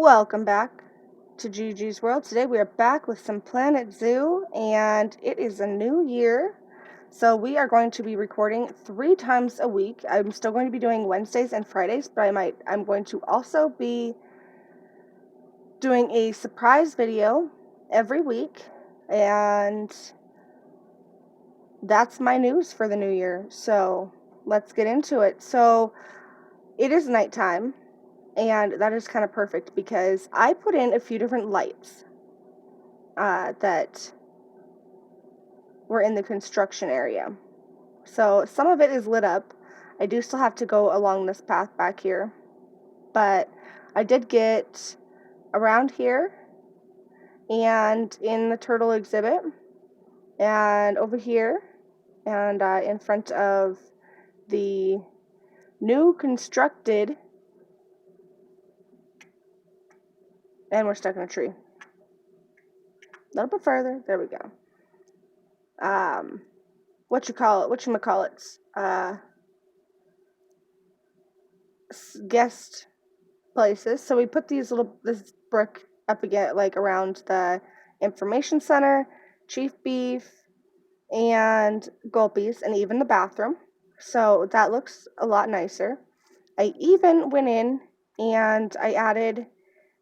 Welcome back to Gigi's World. Today we are back with some Planet Zoo, and it is a new year. So we are going to be recording 3 times a week. I'm still going to be doing Wednesdays and Fridays, but I'm going to also be doing a surprise video every week, and that's my news for the new year. So let's get into it. So it is nighttime. And that is kind of perfect because I put in a few different lights that were in the construction area. So some of it is lit up. I do still have to go along this path back here. But I did get around here and in the turtle exhibit and over here and in front of the new constructed, and we're stuck in a tree. A little bit further. There we go. Guest places. So we put this brick up again, like around the information center, Chief Beef, and Gulpies, and even the bathroom. So that looks a lot nicer. I even went in and I added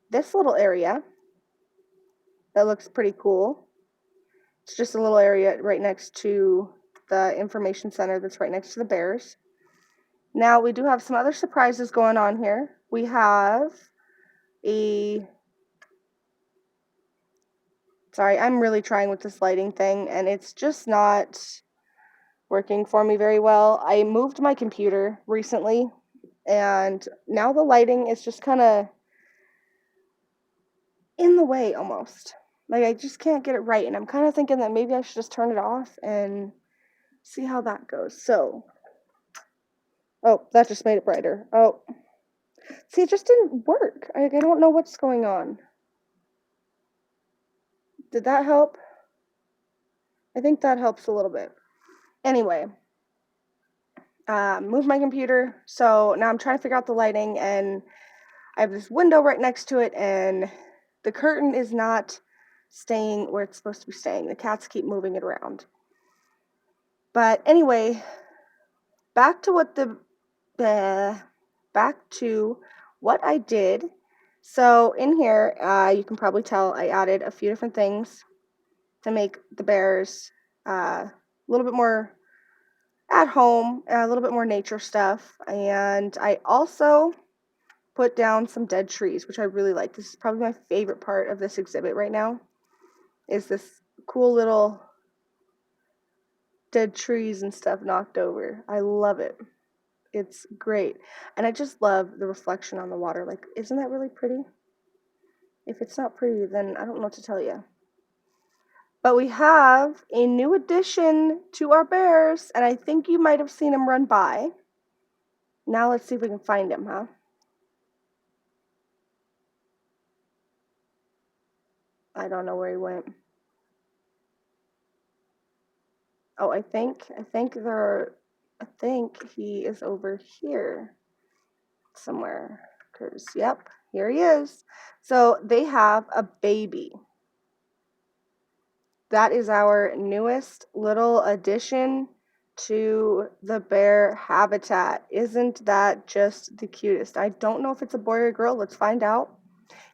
this little area that looks pretty cool. It's just a little area right next to the information center that's right next to the bears. Now we do have some other surprises going on here. We have sorry, I'm really trying with this lighting thing and it's just not working for me very well. I moved my computer recently and now the lighting is just kind of in the way almost. Like I just can't get it right, and I'm kind of thinking that maybe I should just turn it off and see how that goes. So, oh, that just made it brighter. Oh, see, it just didn't work. I don't know what's going on. Did that help? I think that helps a little bit. Anyway, moved my computer, so now I'm trying to figure out the lighting, and I have this window right next to it, and the curtain is not staying where it's supposed to be staying. The cats keep moving it around. But anyway, back to what I did. So in here, you can probably tell I added a few different things to make the bears a little bit more at home, a little bit more nature stuff. And I also put down some dead trees, which I really like. This is probably my favorite part of this exhibit right now, is this cool little dead trees and stuff knocked over. I love it. It's great. And I just love the reflection on the water. Like, isn't that really pretty? If it's not pretty, then I don't know what to tell you. But we have a new addition to our bears, and I think you might have seen him run by. Now let's see if we can find him, huh? I don't know where he went. Oh, I think he is over here somewhere. 'Cause, yep, here he is. So they have a baby. That is our newest little addition to the bear habitat. Isn't that just the cutest? I don't know if it's a boy or a girl. Let's find out.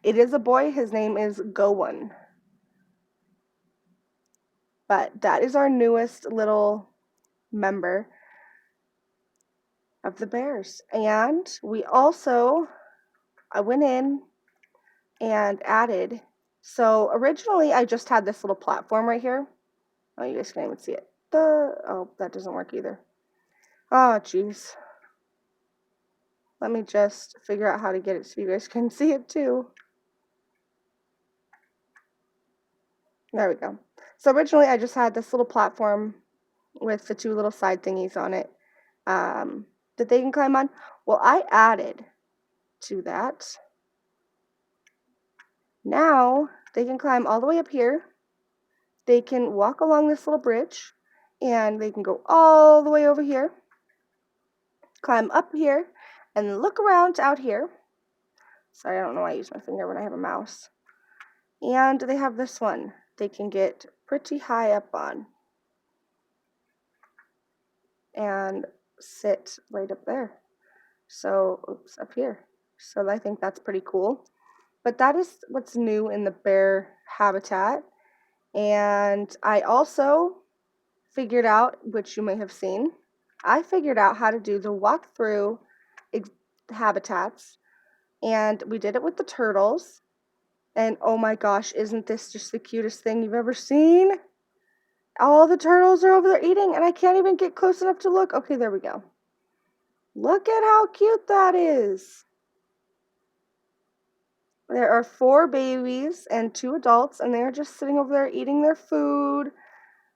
It is a boy. His name is Gowan. But that is our newest little member of the bears. And we also, I went in and added, so originally I just had this little platform right here. Oh, you guys can't even see it. Oh, that doesn't work either. Oh, jeez. Let me just figure out how to get it so you guys can see it too. There we go. So originally I just had this little platform with the 2 little side thingies on it that they can climb on. Well, I added to that. Now they can climb all the way up here. They can walk along this little bridge, and they can go all the way over here, climb up here, and look around out here. Sorry, I don't know why I use my finger when I have a mouse. And they have this one they can get pretty high up on and sit right up there. So, oops, up here. So I think that's pretty cool. But that is what's new in the bear habitat. And I also figured out, which you may have seen, I figured out how to do the walkthrough habitats. And we did it with the turtles. And oh my gosh, isn't this just the cutest thing you've ever seen? All the turtles are over there eating, and I can't even get close enough to look. Okay, there we go. Look at how cute that is. There are 4 babies and 2 adults, and they're just sitting over there eating their food.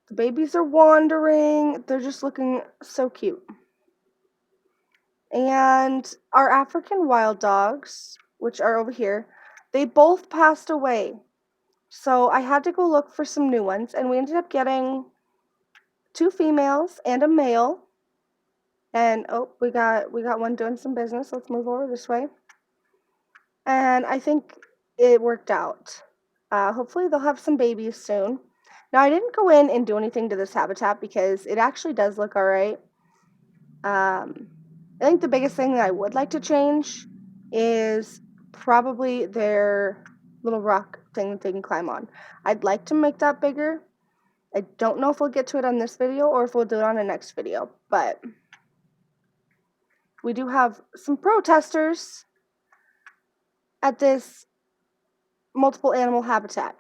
The babies are wandering. They're just looking so cute. And our African wild dogs, which are over here, they both passed away. So I had to go look for some new ones, and we ended up getting 2 females and a male. And oh, we got one doing some business. Let's move over this way. And I think it worked out. Hopefully they'll have some babies soon. Now I didn't go in and do anything to this habitat because it actually does look all right. I think the biggest thing that I would like to change is probably their little rock thing that they can climb on. I'd like to make that bigger. I don't know if we'll get to it on this video or if we'll do it on the next video, but we do have some protesters at this multiple animal habitat.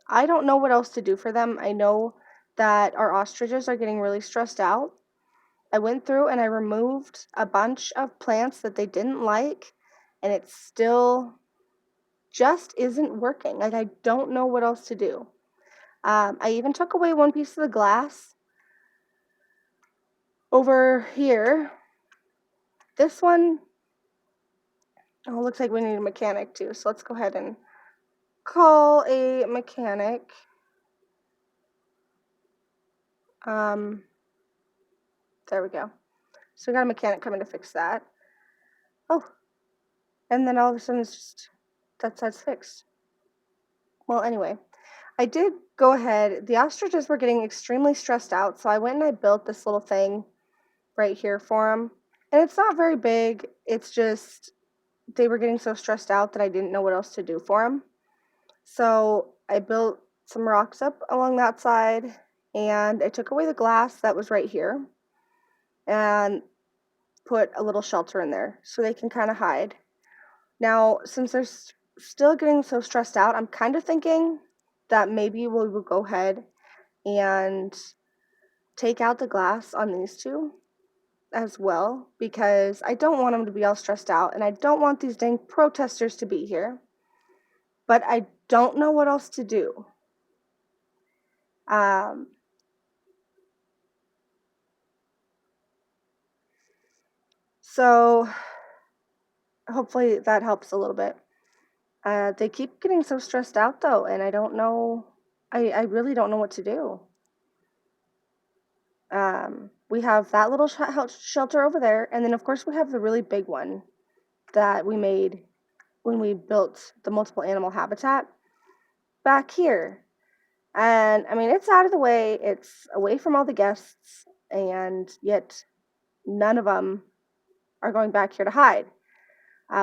I don't know what else to do for them. I know that our ostriches are getting really stressed out. I went through and I removed a bunch of plants that they didn't like, and it still just isn't working. Like, I don't know what else to do. I even took away one piece of the glass over here. This one, oh, looks like we need a mechanic too. So let's go ahead and call a mechanic. There we go. So we got a mechanic coming to fix that. Oh, and then all of a sudden it's just, that side's fixed. Well, anyway, I did go ahead. The ostriches were getting extremely stressed out, so I went and I built this little thing right here for them. And it's not very big. It's just they were getting so stressed out that I didn't know what else to do for them. So I built some rocks up along that side, and I took away the glass that was right here and put a little shelter in there so they can kind of hide. Now, since they're still getting so stressed out, I'm kind of thinking that maybe we will go ahead and take out the glass on these two as well, because I don't want them to be all stressed out, and I don't want these dang protesters to be here. But I don't know what else to do. So hopefully that helps a little bit. They keep getting so stressed out though, and I don't know, I really don't know what to do. We have that little shelter over there, and then of course we have the really big one that we made when we built the multiple animal habitat back here. And I mean, it's out of the way, it's away from all the guests, and yet none of them are going back here to hide.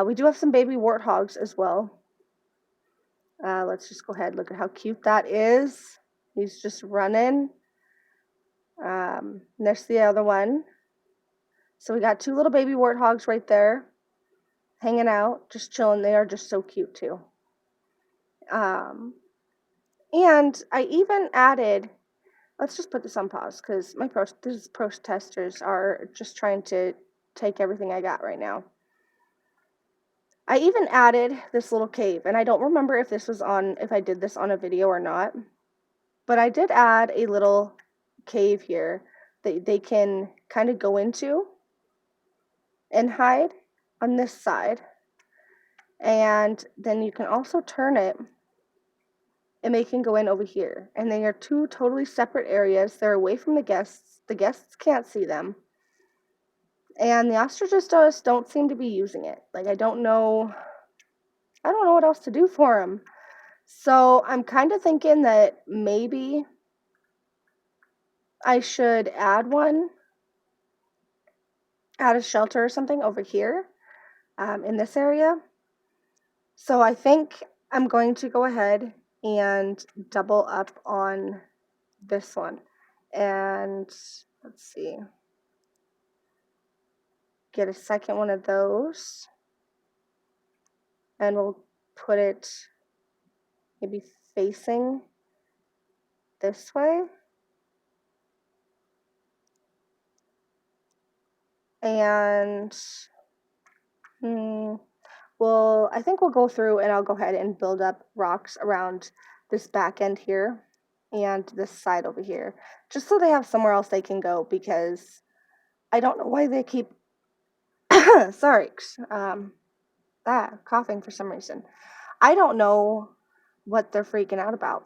We do have some baby warthogs as well. Let's just go ahead, look at how cute that is. He's just running. There's the other one. So we got 2 little baby warthogs right there, hanging out, just chilling. They are just so cute too. And I even added, let's just put this on pause because these protesters are just trying to take everything I got right now. I even added this little cave, and I don't remember if I did this on a video or not, but I did add a little cave here that they can kind of go into and hide on this side. And then you can also turn it and they can go in over here. And they are 2 totally separate areas. They're away from the guests. The guests can't see them. And the ostriches just don't seem to be using it. Like, I don't know I don't know what else to do for them. So I'm kind of thinking that maybe I should add a shelter or something over here in this area. So I think I'm going to go ahead and double up on this one. And let's see, get a second one of those. And we'll put it maybe facing this way. And well, I think we'll go through and I'll go ahead and build up rocks around this back end here and this side over here, just so they have somewhere else they can go, because I don't know why they keep sorry, coughing for some reason. I don't know what they're freaking out about.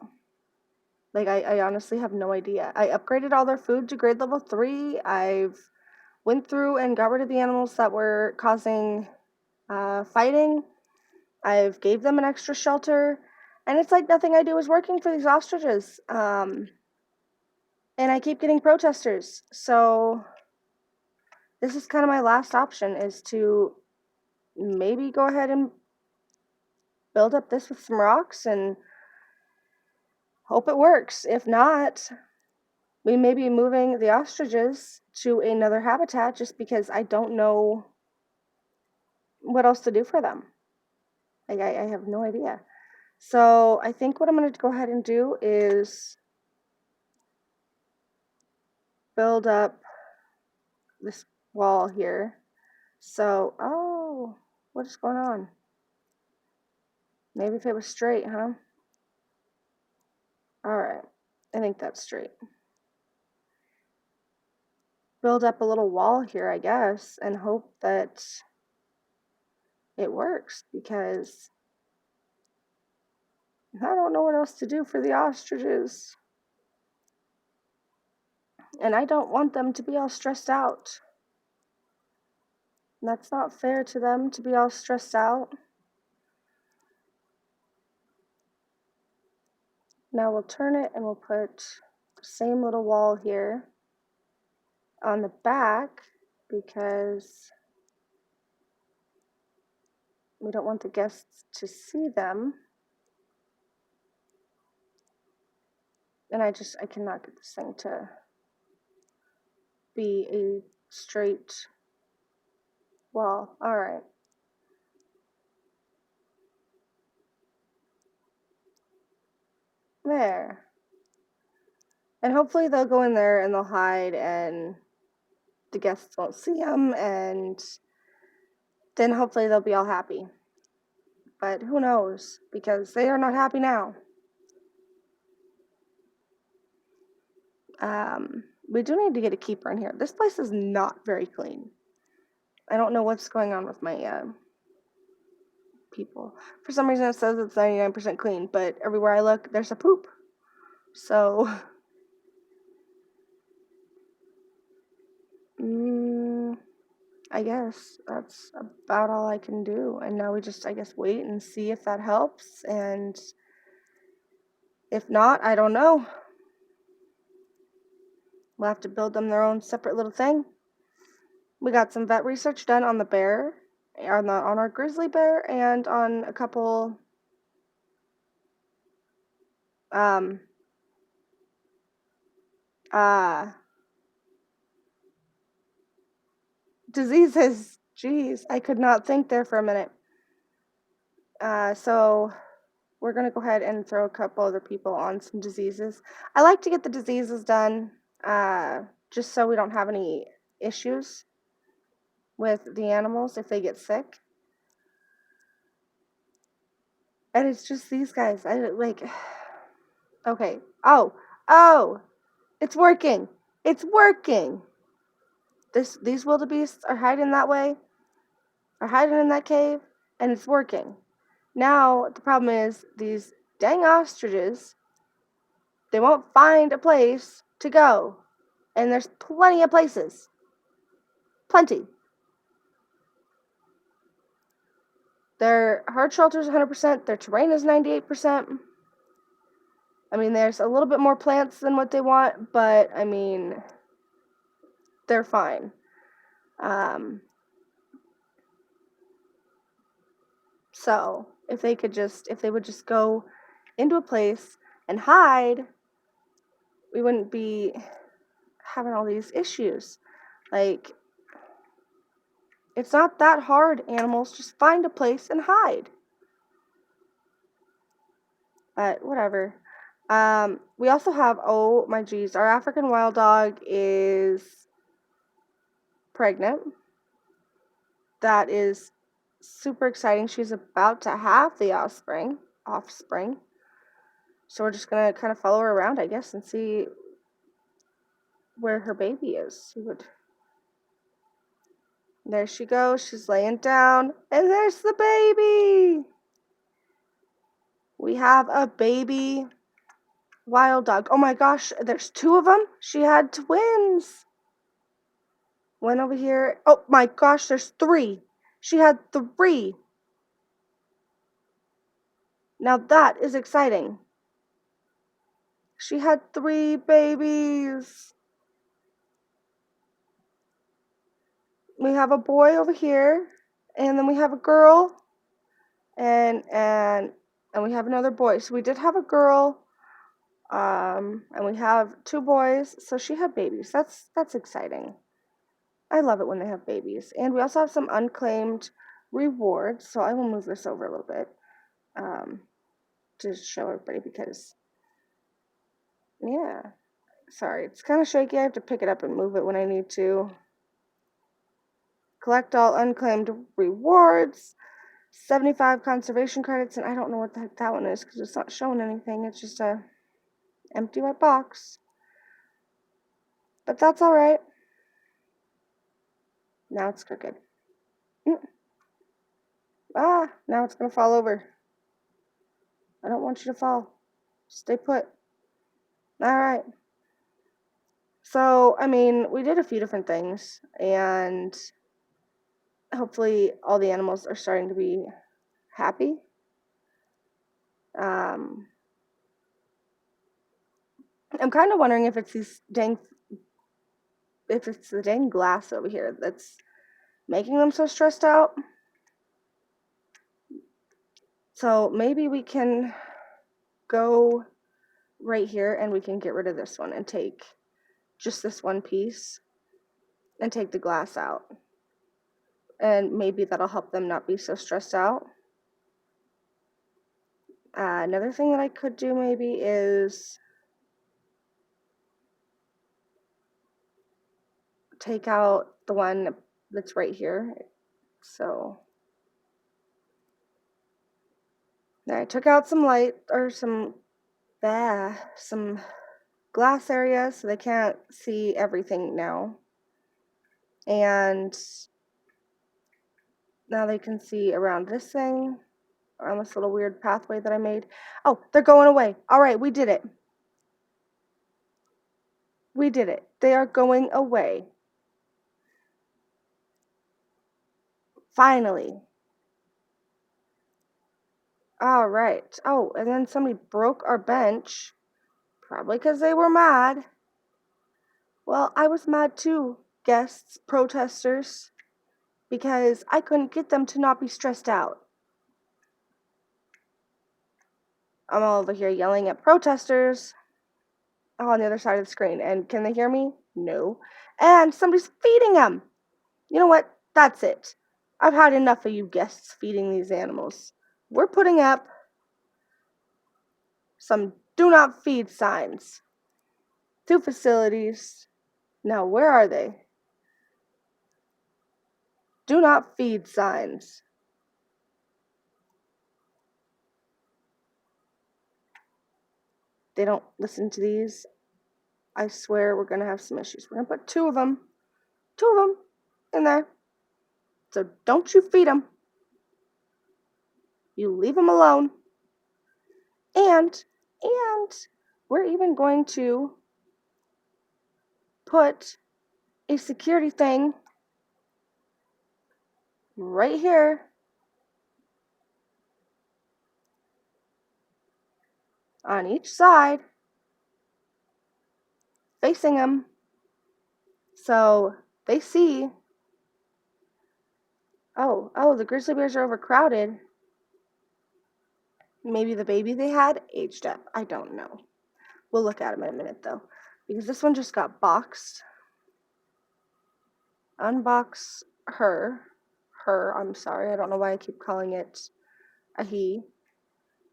Like, I honestly have no idea. I upgraded all their food to grade level 3. I've went through and got rid of the animals that were causing fighting. I've gave them an extra shelter, and it's like nothing I do is working for these ostriches. And I keep getting protesters. So this is kind of my last option, is to maybe go ahead and build up this with some rocks and hope it works. If not, we may be moving the ostriches to another habitat, just because I don't know what else to do for them. Like, I have no idea. So I think what I'm going to go ahead and do is build up this wall here. So, oh, what is going on? Maybe if it was straight, huh? All right, I think that's straight. Build up a little wall here, I guess, and hope that it works, because I don't know what else to do for the ostriches. And I don't want them to be all stressed out. That's not fair to them to be all stressed out. Now we'll turn it and we'll put the same little wall here on the back, because we don't want the guests to see them. And I cannot get this thing to be a straight wall. All right. There. And hopefully they'll go in there and they'll hide and the guests won't see them, and then hopefully they'll be all happy. But who knows, because they are not happy now. We do need to get a keeper in here. This place is not very clean. I don't know what's going on with my people. For some reason it says it's 99% clean, but everywhere I look, there's a poop. So, I guess that's about all I can do. And now we just, I guess, wait and see if that helps. And if not, I don't know. We'll have to build them their own separate little thing. We got some vet research done on the bear, on our grizzly bear, and on a couple diseases. Jeez, I could not think there for a minute. So we're going to go ahead and throw a couple other people on some diseases. I like to get the diseases done just so we don't have any issues with the animals if they get sick. And it's just these guys. Okay. Oh, it's working. It's working. These wildebeests are hiding that way, are hiding in that cave, and it's working. Now, the problem is these dang ostriches, they won't find a place to go. And there's plenty of places. Plenty. Their hard shelter is 100%. Their terrain is 98%. I mean, there's a little bit more plants than what they want, but I mean, they're fine. So if they would just go into a place and hide, we wouldn't be having all these issues. Like, it's not that hard, animals. Just find a place and hide. But whatever. We also have, oh my geez, our African wild dog is pregnant. That is super exciting. She's about to have the offspring. So we're just gonna kind of follow her around, I guess, and see where her baby is. There she goes. She's laying down, and there's the baby. We have a baby wild dog. Oh my gosh, there's 2 of them. She had twins. One over here. Oh my gosh, there's 3. She had 3. Now that is exciting. She had 3 babies. We have a boy over here, and then we have a girl, and we have another boy. So we did have a girl, and we have 2 boys. So she had babies. That's exciting. I love it when they have babies. And we also have some unclaimed rewards. So I will move this over a little bit to show everybody because, yeah. Sorry, it's kind of shaky. I have to pick it up and move it when I need to. Collect all unclaimed rewards. 75 conservation credits, and I don't know what the heck that one is because it's not showing anything. It's just a empty white box. But that's all right. Now it's crooked. Now it's gonna fall over. I don't want you to fall. Stay put. All right. So, I mean, we did a few different things, and hopefully all the animals are starting to be happy. I'm kind of wondering if it's the dang glass over here that's making them so stressed out. So maybe we can go right here and we can get rid of this one and take just this one piece and take the glass out. And maybe that'll help them not be so stressed out. Another thing that I could do maybe is take out the one that's right here. So I took out some light or some glass areas so they can't see everything now. And now they can see around this thing, around this little weird pathway that I made. Oh, they're going away. All right, we did it. We did it. They are going away. Finally. All right. Oh, and then somebody broke our bench. Probably because they were mad. Well, I was mad too, guests, protesters, because I couldn't get them to not be stressed out. I'm all over here yelling at protesters on the other side of the screen. And can they hear me? No. And somebody's feeding them. You know what? That's it. I've had enough of you guests feeding these animals. We're putting up some do not feed signs. 2 facilities. Now, where are they? Do not feed signs. They don't listen to these. I swear we're going to have some issues. We're going to put 2 of them in there. So don't you feed them. You leave them alone. And we're even going to put a security thing right here on each side, facing them. So they see, oh, the grizzly bears are overcrowded. Maybe the baby they had aged up. I don't know. We'll look at him in a minute though, because this one just got boxed. Unbox her. I'm sorry. I don't know why I keep calling it a he.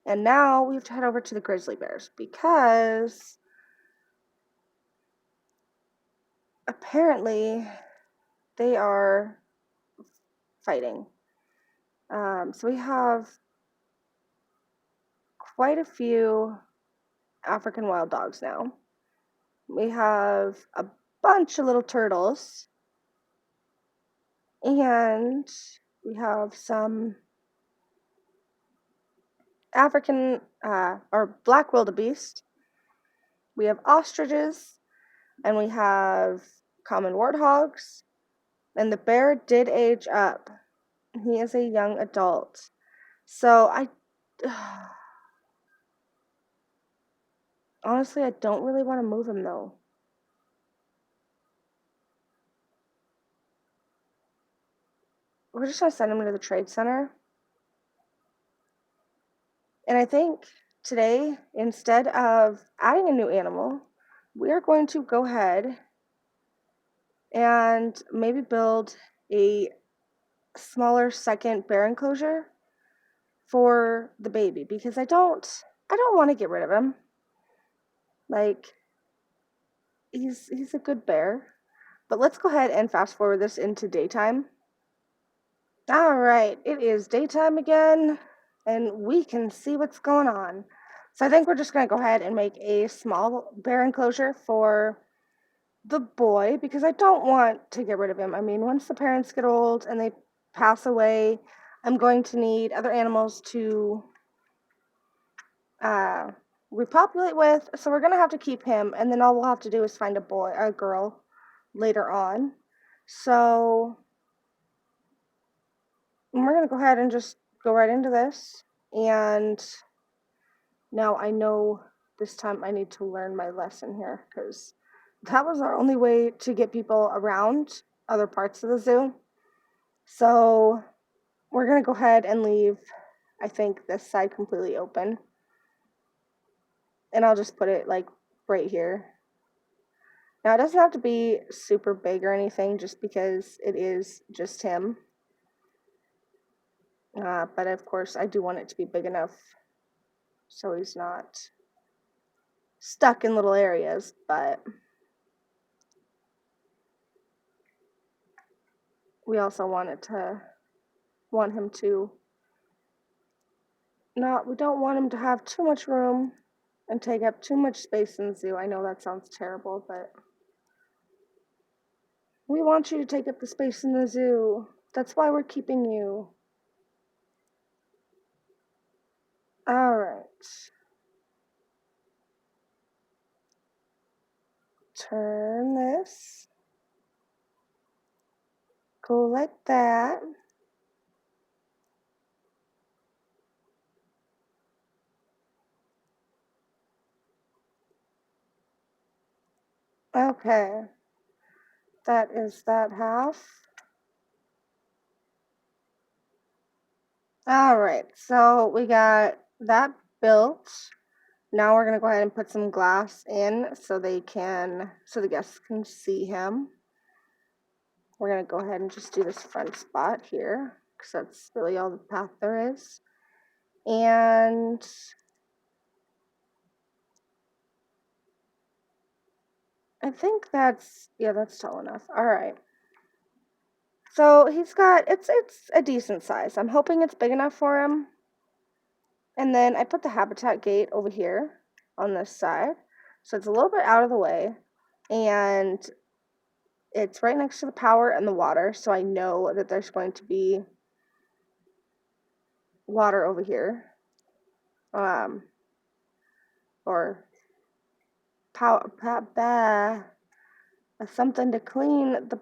And now we have to head over to the grizzly bears because apparently they are fighting. So we have quite a few African wild dogs now. We have a bunch of little turtles. And we have some African or black wildebeest. We have ostriches, and we have common warthogs. And the bear did age up. He is a young adult. So honestly, I don't really want to move him though. We're just going to send him to the trade center. And I think today, instead of adding a new animal, we are going to go ahead and maybe build a smaller second bear enclosure for the baby, because I don't want to get rid of him. Like, he's a good bear. But let's go ahead and fast forward this into daytime. All right, it is daytime again, and we can see what's going on. So I think we're just going to go ahead and make a small bear enclosure for the boy, because I don't want to get rid of him. I mean, once the parents get old and they pass away, I'm going to need other animals to repopulate with. So we're going to have to keep him, and then all we'll have to do is find a girl later on. So we're going to go ahead and just go right into this. And now I know this time I need to learn my lesson here, because that was our only way to get people around other parts of the zoo. So we're going to go ahead and leave, I think, this side completely open. And I'll just put it like right here. Now it doesn't have to be super big or anything, just because it is just him. But of course I do want it to be big enough so he's not stuck in little areas, but we also want him to we don't want him to have too much room and take up too much space in the zoo. I know that sounds terrible, but we want you to take up the space in the zoo. That's why we're keeping you. All right. Turn this. Go like that. Okay. That is that half. All right. So we got that built. Now we're going to go ahead and put some glass in so the guests can see him. We're going to go ahead and just do this front spot here, because that's really all the path there is. And I think that's tall enough. All right. So he's got, it's a decent size. I'm hoping it's big enough for him. And then I put the habitat gate over here on this side. So it's a little bit out of the way. And it's right next to the power and the water. So I know that there's going to be water over here. Or power, something to clean the,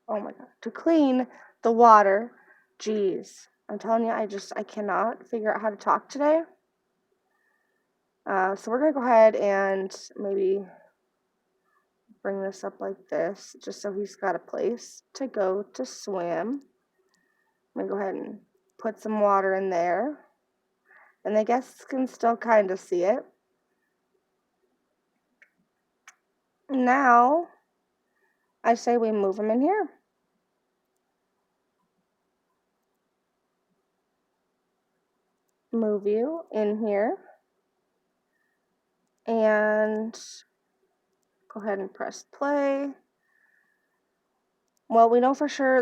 oh my God, to clean the water. Jeez. I'm telling you, I cannot figure out how to talk today. So we're going to go ahead and maybe bring this up like this, just so he's got a place to go to swim. I'm going to go ahead and put some water in there. And the guests can still kind of see it. Now, I say we move him in here. Move you in here. And go ahead and press play. Well, we know for sure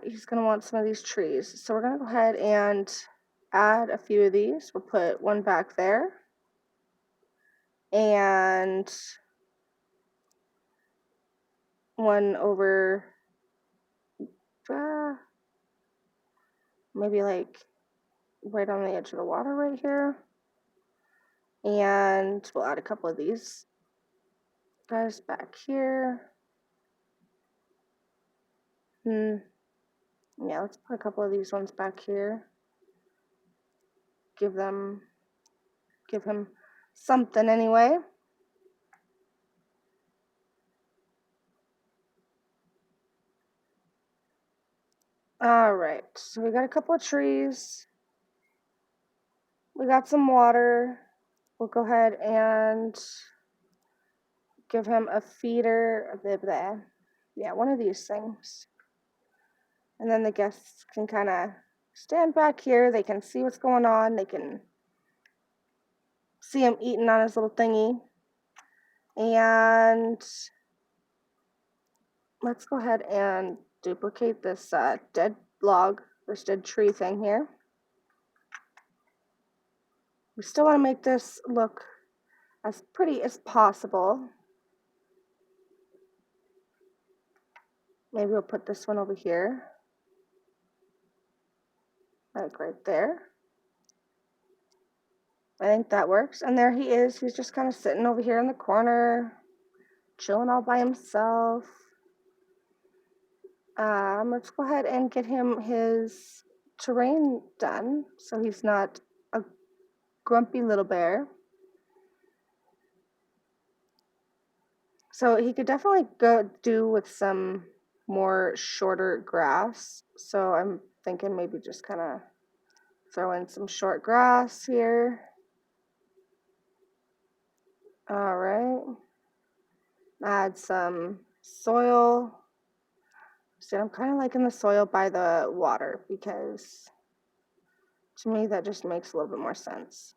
he's gonna want some of these trees. So we're gonna go ahead and add a few of these. We'll put one back there. And one over, maybe like right on the edge of the water right here. And we'll add a couple of these guys back here. Yeah, let's put a couple of these ones back here. Give him something anyway. All right, so we got a couple of trees. We got some water. We'll go ahead and give him a feeder. Yeah, one of these things. And then the guests can kind of stand back here. They can see what's going on. They can see him eating on his little thingy. And let's go ahead and duplicate this dead log, this dead tree thing here. We still want to make this look as pretty as possible. Maybe we'll put this one over here, like right there. I think that works. And there he is. He's just kind of sitting over here in the corner, chilling all by himself. Let's go ahead and get him his terrain done so he's not a grumpy little bear. So he could definitely go do with some more shorter grass. So I'm thinking maybe just kind of throw in some short grass here. All right. Add some soil. So I'm kind of liking the soil by the water because to me that just makes a little bit more sense.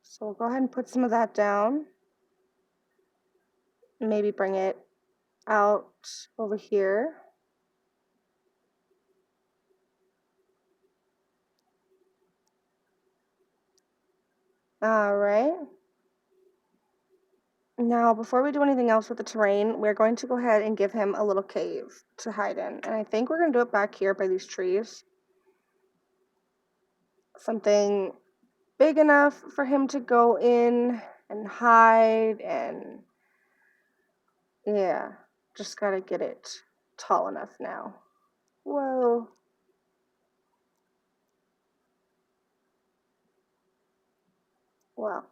So we'll go ahead and put some of that down. Maybe bring it out over here. All right. Now, before we do anything else with the terrain, we're going to go ahead and give him a little cave to hide in. And I think we're going to do it back here by these trees. Something big enough for him to go in and hide, and yeah, just got to get it tall enough now. Whoa. Well,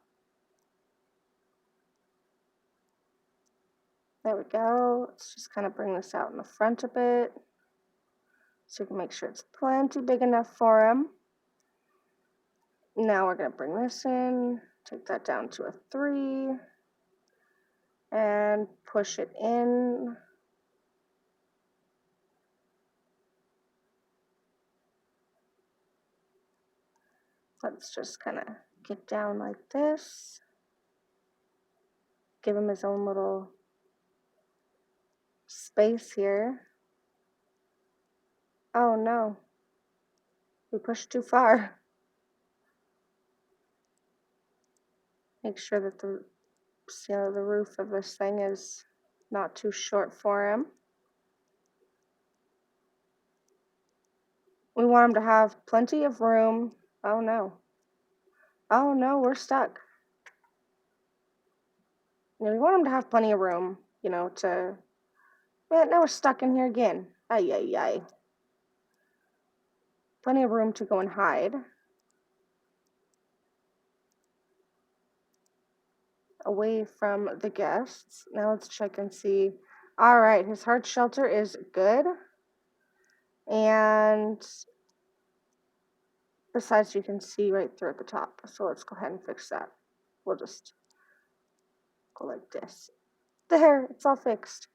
there we go. Let's just kind of bring this out in the front a bit so we can make sure it's plenty big enough for him. Now we're going to bring this in, take that down to a 3, and push it in. Let's just kind of get down like this. Give him his own little space here. Oh no, we pushed too far. Make sure that the roof of this thing is not too short for him. We want him to have plenty of room. Oh no. Oh no, we're stuck. We want him to have plenty of room, now we're stuck in here again. Ay, ay, ay. Plenty of room to go and hide. away from the guests. Now let's check and see. All right, his hard shelter is good. And besides, you can see right through at the top. So let's go ahead and fix that. We'll just go like this. There, it's all fixed.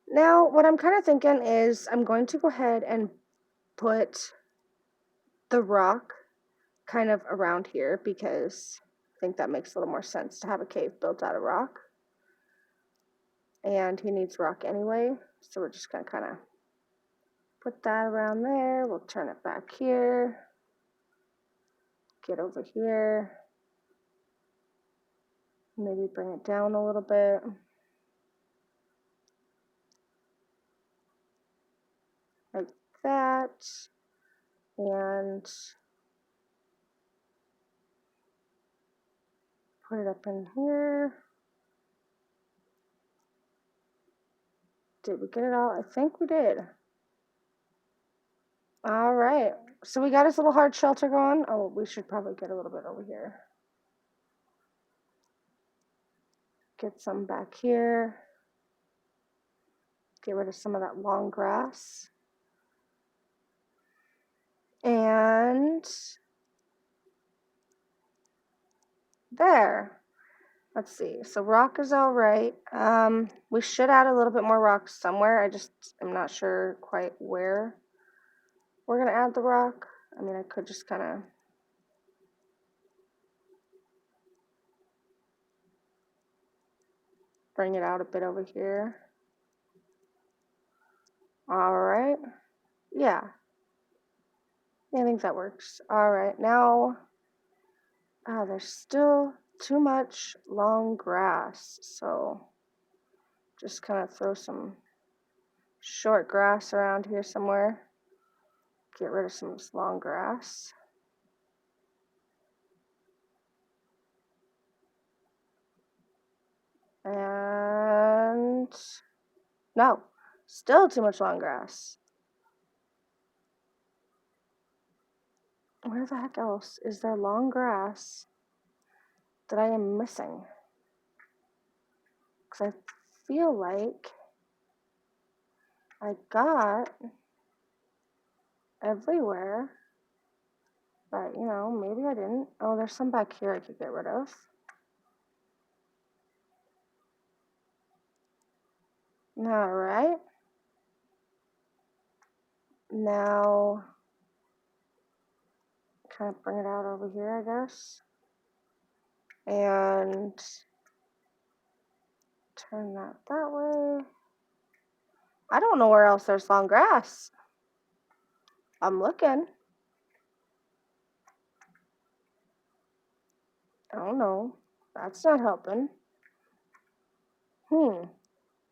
Now, what I'm kind of thinking is I'm going to go ahead and put the rock kind of around here because I think that makes a little more sense to have a cave built out of rock. And he needs rock anyway, so we're just going to kind of put that around there. We'll turn it back here. Get over here. Maybe bring it down a little bit. Like that. And put it up in here. Did we get it all? I think we did. All right. So we got his little hard shelter going. Oh, we should probably get a little bit over here. Get some back here. Get rid of some of that long grass. And there. Let's see. So rock is all right. We should add a little bit more rock somewhere. I just am not sure quite where we're going to add the rock. I mean, I could just kind of bring it out a bit over here. All right. Yeah. I think that works. All right. Now, there's still too much long grass. So just kind of throw some short grass around here somewhere. Get rid of some of this long grass. And no, still too much long grass. Where the heck else is there long grass that I am missing? Because I feel like I got everywhere, but you know, maybe I didn't. Oh, there's some back here I could get rid of. All right. Now, kind of bring it out over here, I guess. And turn that way. I don't know where else there's long grass. I'm looking. I don't know. That's not helping.